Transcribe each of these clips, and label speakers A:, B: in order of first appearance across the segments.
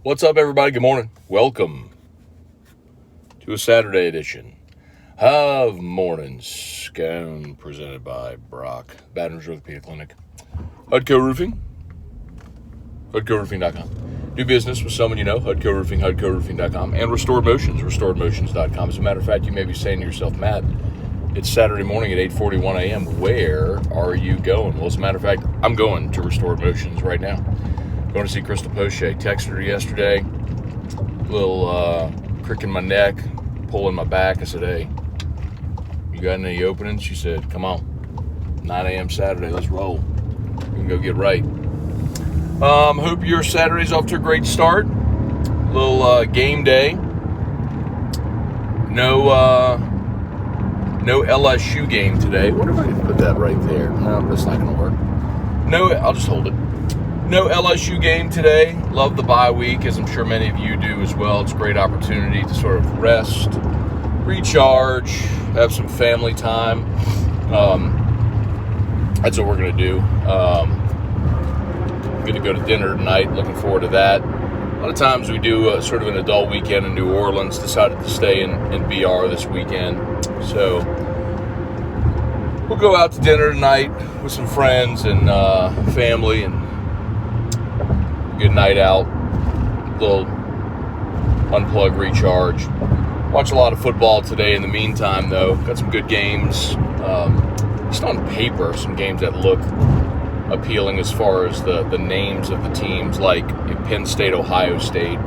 A: What's up, everybody? Good morning. Welcome to a Saturday edition of Morning Scone, presented by Brock, Baton Rouge Orthopedic Clinic, Hudco Roofing, HudcoRoofing.com. Do business with someone you know, Hudco Roofing, HudcoRoofing.com, and Restored Motions, RestoredMotions.com. As a matter of fact, you may be saying to yourself, Matt, it's Saturday morning at 8:41 a.m. Where are you going? Well, as a matter of fact, I'm going to Restored Motions right now. Going to see Crystal Poche. Texted her yesterday. Little crick in my neck, pull in my back. I said, hey, you got any openings? She said, come on. 9 a.m. Saturday. Let's roll. We can go get right. Hope your Saturday's off to a great start. Little game day. No LSU game today. What if I can put that right there? No, that's not going to work. No, I'll just hold it. No LSU game today. Love the bye week, as I'm sure many of you do as well. It's a great opportunity to sort of rest, recharge, have some family time. That's what we're going to do. Going to go to dinner tonight. Looking forward to that. A lot of times we do sort of an adult weekend in New Orleans. Decided to stay in BR this weekend. So we'll go out to dinner tonight with some friends and family, and good night out, little unplug, recharge. Watch a lot of football today in the meantime, though. Got some good games. Just on paper, some games that look appealing as far as the names of the teams, like Penn State, Ohio State.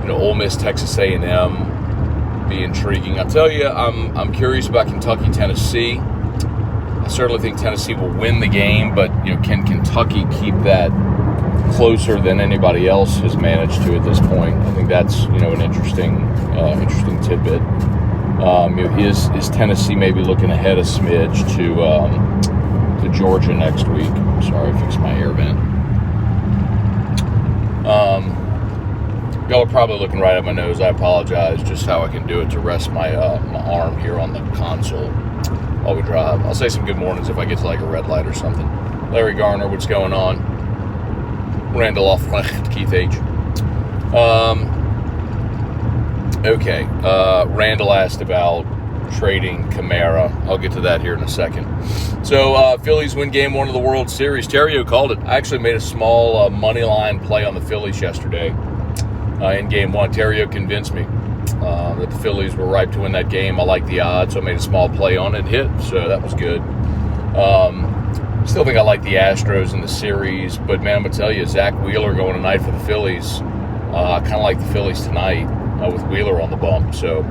A: Ole Miss, Texas A&M, be intriguing. I'll tell you, I'm curious about Kentucky, Tennessee. I certainly think Tennessee will win the game, but can Kentucky keep that closer than anybody else has managed to at this point? I think that's an interesting tidbit. Is Tennessee maybe looking ahead a smidge to Georgia next week? Sorry, I fixed my air vent. Y'all are probably looking right at my nose. I apologize. Just how I can do it to rest my arm here on the console while we drive. I'll say some good mornings if I get to like a red light or something. Larry Garner, what's going on? Randall Offrecht, Keith H. Okay. Randall asked about trading Kamara. I'll get to that here in a second. So, Phillies win game 1 of the World Series. Terrio called it. I actually made a small money line play on the Phillies yesterday in game 1. Terrio convinced me that the Phillies were ripe to win that game. I like the odds, so I made a small play on it and hit, so that was good. Still think I like the Astros in the series, but man, I'm going to tell you, Zach Wheeler going tonight for the Phillies. I kind of like the Phillies tonight with Wheeler on the bump, so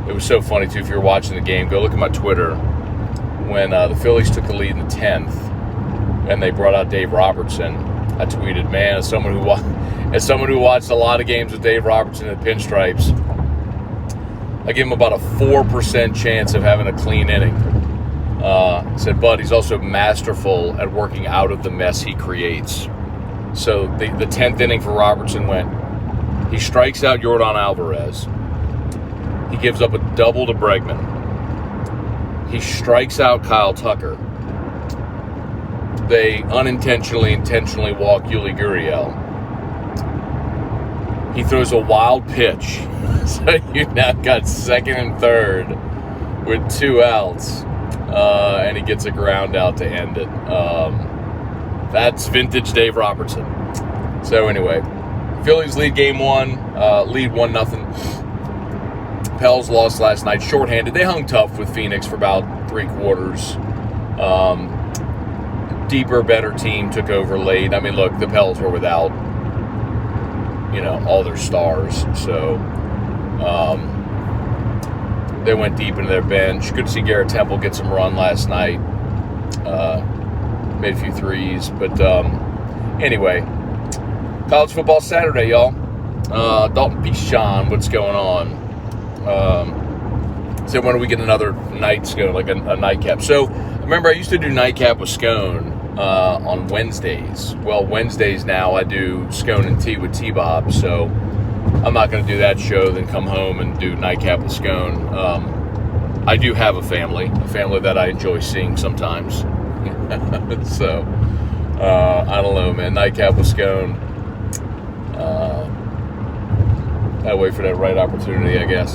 A: it was so funny, too. If you're watching the game, go look at my Twitter. When the Phillies took the lead in the 10th and they brought out Dave Robertson, I tweeted, man, as someone who watched a lot of games with Dave Robertson at Pinstripes, I give him about a 4% chance of having a clean inning. Said, but he's also masterful at working out of the mess he creates. So the 10th inning for Robertson he strikes out Yordan Alvarez. He gives up a double to Bregman. He strikes out Kyle Tucker. They intentionally walk Yuli Gurriel. He throws a wild pitch. So you now got second and third with 2 outs. And he gets a ground out to end it. That's vintage Dave Robertson. So anyway, Phillies lead game 1, lead 1-0. Pels lost last night, shorthanded. They hung tough with Phoenix for about 3 quarters. Deeper, better team took over late. I mean, look, the Pels were without, all their stars. So they went deep into their bench. Good to see Garrett Temple get some run last night. Made a few threes. But anyway, college football Saturday, y'all. Dalton Pichon, what's going on? So when do we get another night Scone, like a nightcap? So remember, I used to do nightcap with Scone on Wednesdays. Well, Wednesdays now I do Scone and Tea with T-Bob, so I'm not going to do that show, then come home and do nightcap with Scone. I do have a family that I enjoy seeing sometimes. So I don't know, man. Nightcap with Scone. I wait for that right opportunity, I guess.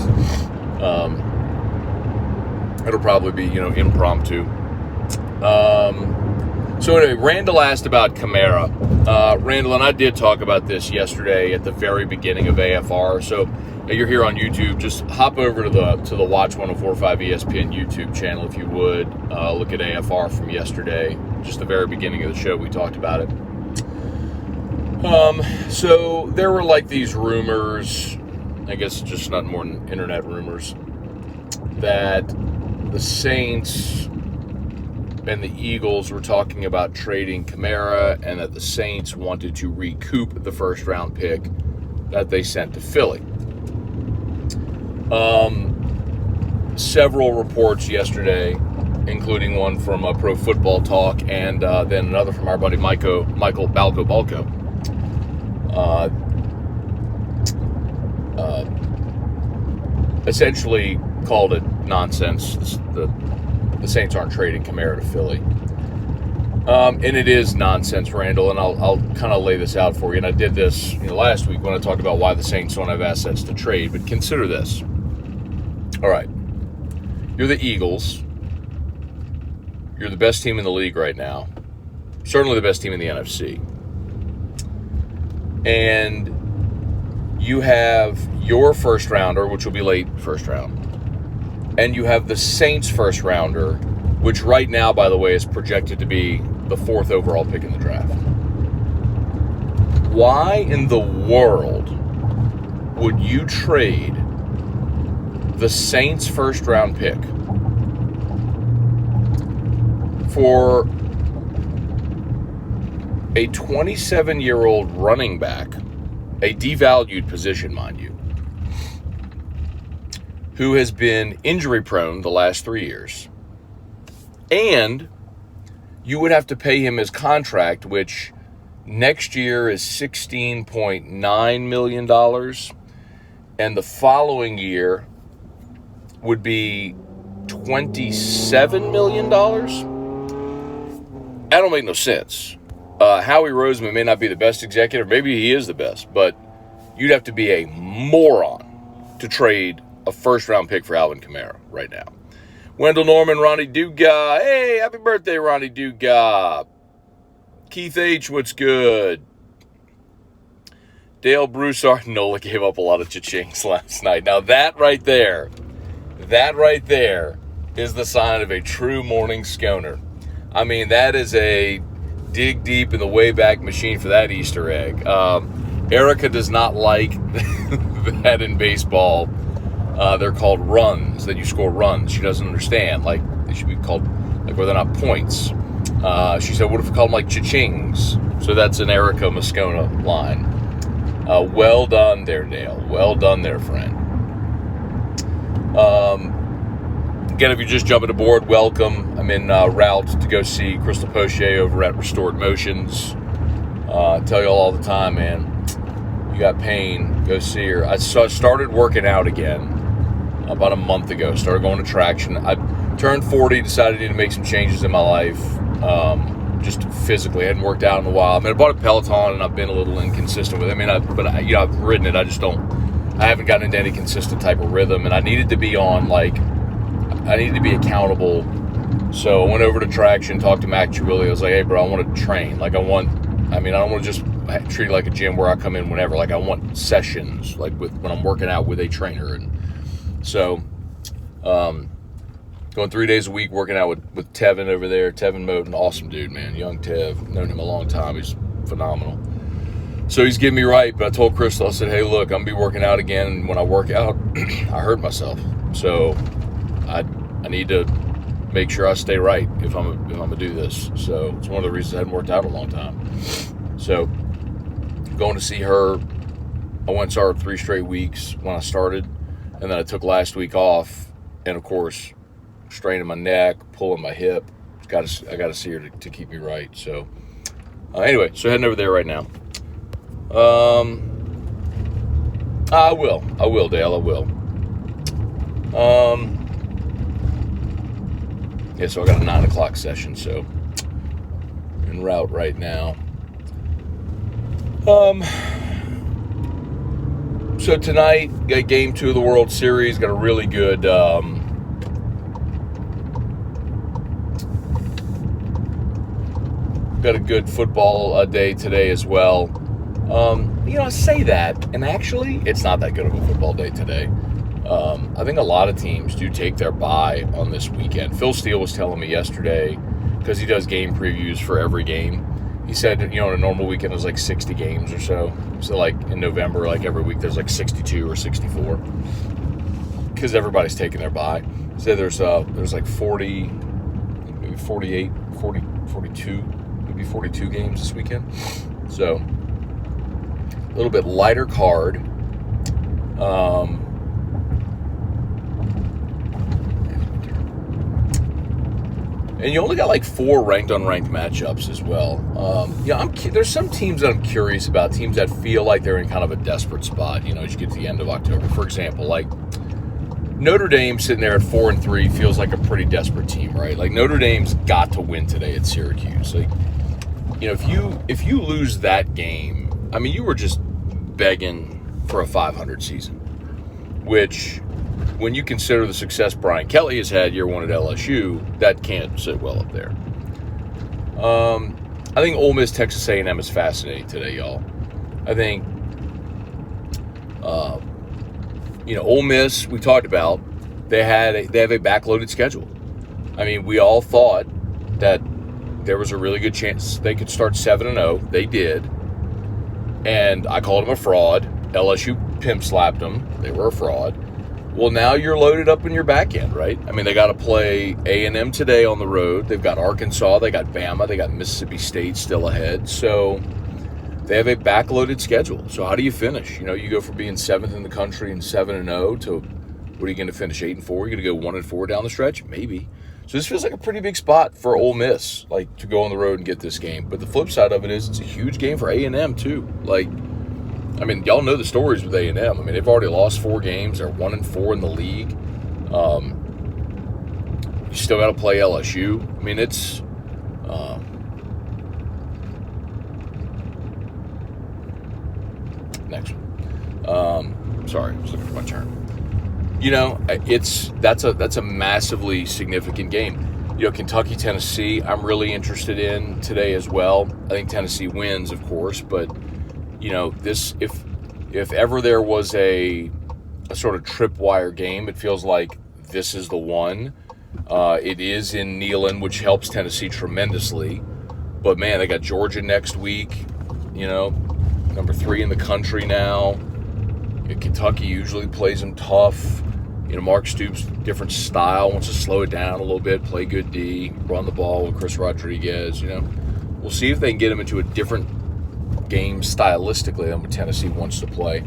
A: It'll probably be, impromptu. So anyway, Randall asked about Kamara. Randall and I did talk about this yesterday at the very beginning of AFR. So you're here on YouTube, just hop over to the Watch 104.5 ESPN YouTube channel if you would. Look at AFR from yesterday, just the very beginning of the show. We talked about it. So there were like these rumors, I guess just not more than internet rumors, that the Saints and the Eagles were talking about trading Kamara, and that the Saints wanted to recoup the first round pick that they sent to Philly. Several reports yesterday, including one from Pro Football Talk, and then another from our buddy Michael Balco. Essentially called it nonsense. The Saints aren't trading Kamara to Philly. And it is nonsense, Randall, and I'll kind of lay this out for you. And I did this last week when I talked about why the Saints don't have assets to trade. But consider this. All right. You're the Eagles. You're the best team in the league right now. Certainly the best team in the NFC. And you have your first rounder, which will be late first round. And you have the Saints first rounder, which right now, by the way, is projected to be the 4th overall pick in the draft. Why in the world would you trade the Saints first round pick for a 27-year-old running back, a devalued position, mind you, who has been injury prone the last 3 years? And you would have to pay him his contract, which next year is $16.9 million, and the following year would be $27 million? That don't make no sense. Howie Roseman may not be the best executive. Maybe he is the best, but you'd have to be a moron to trade a first-round pick for Alvin Kamara right now. Wendell Norman, Ronnie Duga. Hey, happy birthday, Ronnie Duga. Keith H., what's good? Dale Broussard. Nola gave up a lot of cha-chings last night. Now that right there is the sign of a true morning sconer. I mean, that is a dig deep in the Wayback Machine for that Easter egg. Erica does not like that in baseball. They're called runs, that you score runs. She doesn't understand. Like, they should be called, like, where they're not points. She said, what if we call them, like, cha-chings? So that's an Erica Moscona line. Well done there, Dale. Well done there, friend. Again, if you're just jumping aboard, welcome. I'm in route to go see Crystal Poche over at Restored Motions. I tell you all the time, man, you got pain, go see her. I started working out again about a month ago. Started going to traction. I turned 40, decided I needed to make some changes in my life, just physically. I hadn't worked out in a while. I mean, I bought a Peloton, and I've been a little inconsistent with it. I mean, I've ridden it. I haven't gotten into any consistent type of rhythm, and I needed to be be accountable. So I went over to traction, talked to Mac Chirilli. I was like, hey, bro, I want to train. I don't want to just treat it like a gym where I come in whenever. Like, I want sessions, like when I'm working out with a trainer. And so going 3 days a week, working out with Tevin over there. Tevin Moten, awesome dude, man. Young Tev. Known him a long time. He's phenomenal. So he's getting me right. But I told Crystal, I said, hey, look, I'm going to be working out again. And when I work out, I hurt myself. So I need to make sure I stay right if I'm going to do this. So it's one of the reasons I hadn't worked out in a long time. So going to see her, I went and saw her 3 straight weeks when I started, and then I took last week off, and of course, straining my neck, pulling my hip. I got to see her to keep me right. So anyway, so heading over there right now. I will, Dale. I will. Yeah, so I got a 9 o'clock session, so, en route right now. So tonight, got Game 2 of the World Series. Got a really good football day today as well. I say that, and actually, it's not that good of a football day today. I think a lot of teams do take their bye on this weekend. Phil Steele was telling me yesterday, because he does game previews for every game. He said, on a normal weekend there's like 60 games or so. So like in November, like every week there's like 62 or 64, because everybody's taking their bye. So there's like 40, maybe 48, 40, 42, maybe 42 games this weekend. So a little bit lighter card. And you only got like 4 ranked-unranked matchups as well. There's some teams that I'm curious about, teams that feel like they're in kind of a desperate spot, as you get to the end of October. For example, like Notre Dame sitting there at 4-3 feels like a pretty desperate team, right? Like Notre Dame's got to win today at Syracuse. Like, if you lose that game, I mean, you were just begging for a 500 season, which, when you consider the success Brian Kelly has had year one at LSU, that can't sit well up there. I think Ole Miss, Texas A&M is fascinating today, y'all. I think, Ole Miss, we talked about, they have a backloaded schedule. I mean, we all thought that there was a really good chance they could start 7-0. They did. And I called them a fraud. LSU pimp slapped them. They were a fraud. Well, now you're loaded up in your back end, right? I mean, they got to play A&M today on the road. They've got Arkansas. They got Bama. They got Mississippi State still ahead. So they have a backloaded schedule. So how do you finish? You go from being 7th in the country and 7-0 to, what are you going to finish, 8-4? You're going to go 1-4 down the stretch? Maybe. So this feels like a pretty big spot for Ole Miss, like, to go on the road and get this game. But the flip side of it is it's a huge game for A&M too. Like, I mean, y'all know the stories with A&M. I mean, they've already lost 4 games. They're 1-4 in the league. You still got to play LSU. I mean, it's next one. Sorry, I was looking for my turn. That's a massively significant game. Kentucky, Tennessee, I'm really interested in today as well. I think Tennessee wins, of course, but this, if ever there was a sort of tripwire game, it feels like this is the one. It is in Neyland, which helps Tennessee tremendously. But man, they got Georgia next week. Number 3 in the country now. Kentucky usually plays them tough. Mark Stoops, different style, wants to slow it down a little bit, play good D, run the ball with Chris Rodriguez. We'll see if they can get him into a different game stylistically than what Tennessee wants to play.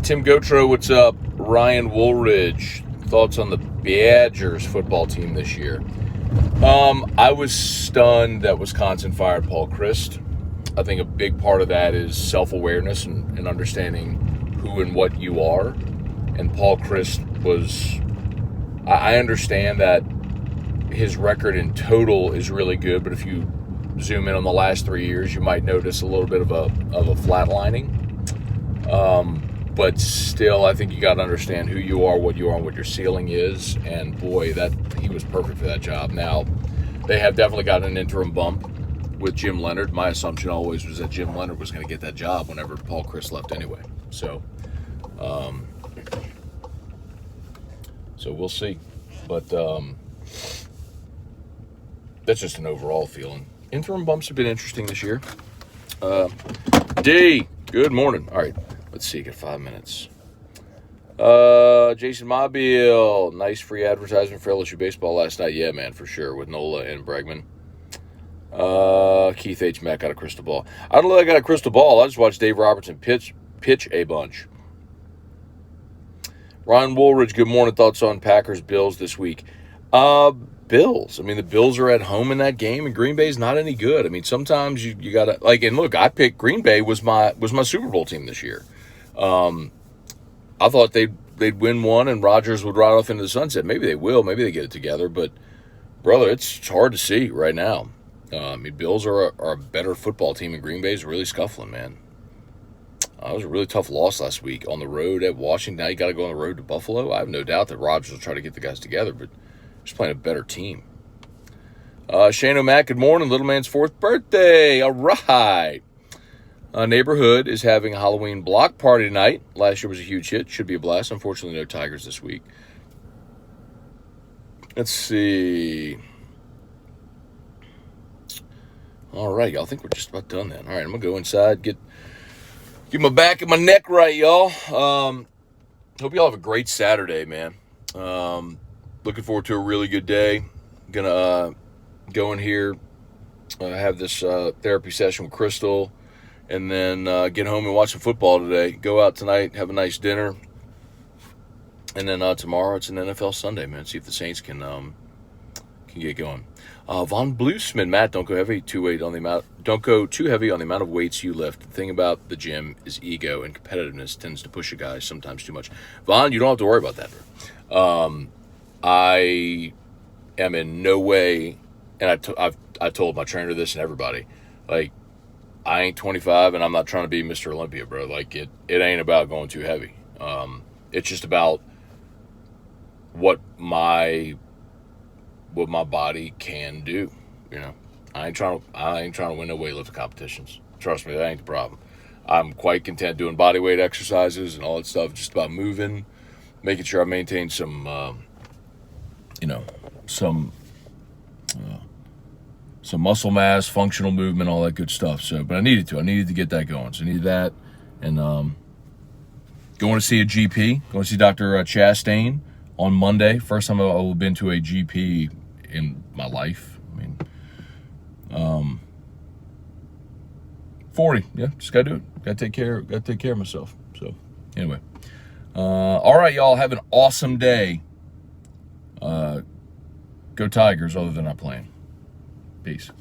A: Tim Gotro, what's up? Ryan Woolridge, thoughts on the Badgers football team this year? I was stunned that Wisconsin fired Paul Chryst. I think a big part of that is self-awareness and understanding who and what you are. And Paul Chryst was... I understand that his record in total is really good, but if you zoom in on the last 3 years, you might notice a little bit of a flatlining. But still, I think you got to understand who you are, and what your ceiling is. And boy, he was perfect for that job. Now, they have definitely got an interim bump with Jim Leonard. My assumption always was that Jim Leonard was going to get that job whenever Paul Chryst left anyway. So we'll see. But that's just an overall feeling. Interim bumps have been interesting this year. D, good morning. All right, let's see. Got 5 minutes. Jason Mobile, nice free advertisement for LSU baseball last night. Yeah, man, for sure, with Nola and Bregman. Keith H. Mack got a crystal ball. I don't know if I got a crystal ball. I just watched Dave Robertson pitch a bunch. Ron Woolridge, good morning. Thoughts on Packers-Bills this week? Bills. I mean, the Bills are at home in that game, and Green Bay's not any good. I mean, sometimes you got to, like, and look, I picked Green Bay was my Super Bowl team this year. I thought they'd they'd win one and Rodgers would ride off into the sunset. Maybe they will. Maybe they get it together. But, brother, it's hard to see right now. Bills are a better football team, and Green Bay's really scuffling, man. It was a really tough loss last week on the road at Washington. Now you got to go on the road to Buffalo. I have no doubt that Rodgers will try to get the guys together, but just playing a better team. Shane O'Mac, good morning. Little man's 4th birthday. All right. Neighborhood is having a Halloween block party tonight. Last year was a huge hit. Should be a blast. Unfortunately, no Tigers this week. Let's see. All right, y'all. I think we're just about done then. All right, I'm going to go inside, get my back and my neck right, y'all. Hope y'all have a great Saturday, man. Looking forward to a really good day. Gonna go in here, have this therapy session with Crystal, and then get home and watch some football today. Go out tonight, have a nice dinner, and then tomorrow it's an NFL Sunday, man. See if the Saints can get going. Von Bluesman, Matt, don't go too heavy on the amount of weights you lift. The thing about the gym is ego, and competitiveness tends to push a guy sometimes too much. Von, you don't have to worry about that, bro. I am in no way, and I told my trainer this and everybody, like, I ain't 25 and I'm not trying to be Mr. Olympia, bro. Like, it ain't about going too heavy. It's just about what my body can do. You know, I ain't trying to win no weightlifting competitions. Trust me, that ain't the problem. I'm quite content doing body weight exercises and all that stuff. Just about moving, making sure I maintain some muscle mass, functional movement, all that good stuff. So, but I needed to get that going. So I needed that, and going to see a GP, going to see Dr. Chastain on Monday. First time I've been to a GP in my life. I mean, 40. Yeah, just gotta do it. Gotta take care of myself. So anyway, all right, y'all, have an awesome day. Go Tigers, other than not playing. Peace.